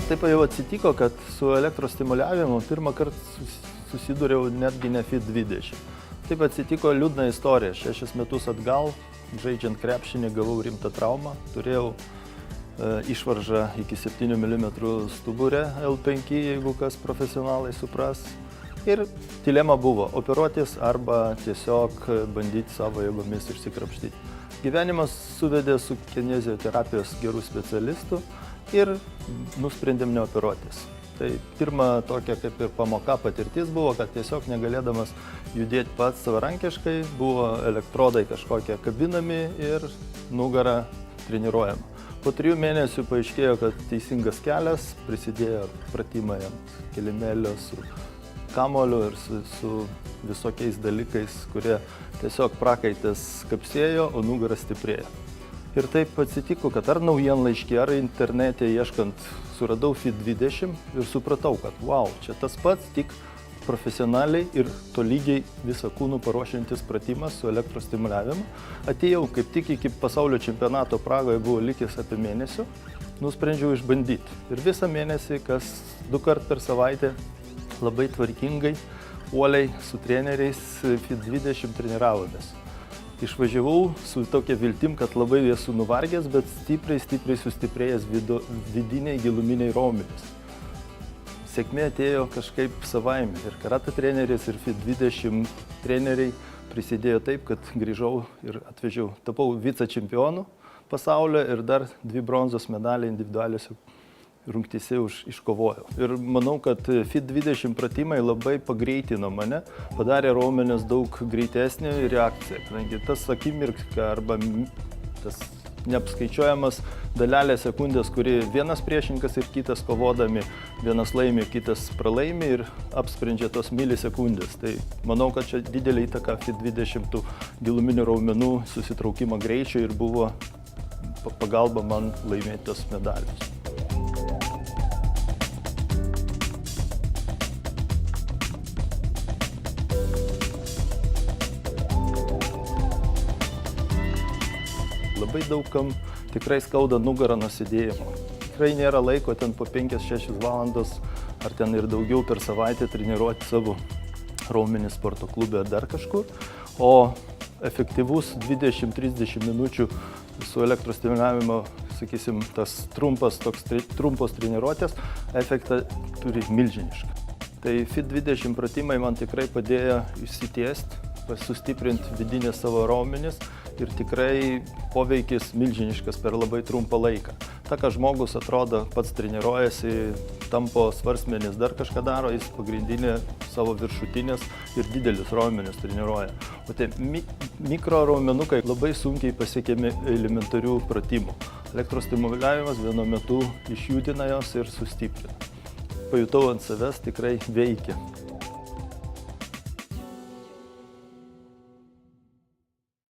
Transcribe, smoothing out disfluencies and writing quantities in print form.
taip jau atsitiko, kad su elektros stimuliavimu pirmą kartą susidūriau netgi ne FIT20. Taip atsitiko liūdna istorija. 6 metus atgal, žaidžiant krepšinį, gavau rimtą traumą. Turėjau išvaržą iki 7 mm stuburę L5, jeigu kas profesionalai supras. Ir dilema buvo operuotis arba tiesiog bandyti savo jėgomis išsikrapštyti. Gyvenimas suvedė su kinezioterapijos gerų specialistų ir nusprendėm neoperuotis. Tai pirma tokia kaip ir pamoka patirtis buvo, kad tiesiog negalėdamas judėti pats savarankiškai, buvo elektrodai kažkokie kabinami ir nugara treniruojama. Po 3 mėnesių paaiškėjo, kad teisingas kelias, prisidėjo pratimai ant kilimėlio su kamoliu ir su visokiais dalykais, kurie tiesiog prakaitės kapsėjo, o nugara stiprėjo. Ir taip atsitiko, kad ar naujienlaiškį, ar internete ieškant suradau FIT20 ir supratau, kad wow, čia tas pats, tik profesionaliai ir tolygiai visą kūnų paruošiantis pratimas su elektros stimuliavimu. Atėjau kaip tik iki pasaulio čempionato Pragoje, buvo likęs apie mėnesį, nusprendžiau išbandyti. Ir visą mėnesį, kas 2 kartus per savaitę, labai tvarkingai, uoliai su treneriais FIT20 treniravomės. Išvažiavau su tokia viltim, kad labai esu nuvargęs, bet stipriai sustiprėjęs vidiniai giluminiai raumenys. Sėkmė atėjo kažkaip savaime ir karatė treneris ir FIT20 treneriai prisidėjo taip, kad grįžau ir atvežiau. Tapau vicečempionu pasaulio ir dar 2 bronzos medaliai individualiuose rungtyse iškovojau. Ir manau, kad FIT20 pratimai labai pagreitino mane, padarė raumenis daug greitesnį reakciją, kadangi tas akimirka arba tas neapskaičiuojamas dalelė sekundės, kuri vienas priešininkas ir kitas kovodami, vienas laimi, kitas pralaimi ir apsprendžia tos milisekundės. Tai manau, kad čia didelė įtaka FIT20 giluminių raumenų susitraukimo greičio ir buvo pagalba man laimėti tos medalius. Labai daugam tikrai skauda nugarą nuo sėdėjimo. Tikrai nėra laiko ten po 5-6 valandas ar ten ir daugiau per savaitę treniruoti savo raumenį sporto klube ar dar kažkur. O efektyvus 20-30 minučių su elektros stimuliavimo, sakysim, tas trumpos treniruotės efektą turi milžinišką. Tai FIT20 pratimai man tikrai padėjo išsitiesti, sustiprinti vidinės savo raumenis ir tikrai poveikis milžiniškas per labai trumpą laiką. Ta, ką žmogus atrodo pats treniruojasi, tampo svarsmenis, dar kažką daro, jis pagrindinė savo viršutinės ir didelius raumenis treniruoja. O tie mikro raumenukai labai sunkiai pasiekiami elementarių pratimų. Elektros stimuliavimas vienu metu išjudina jos ir sustiprina. Pajutau ant savęs, tikrai veikia.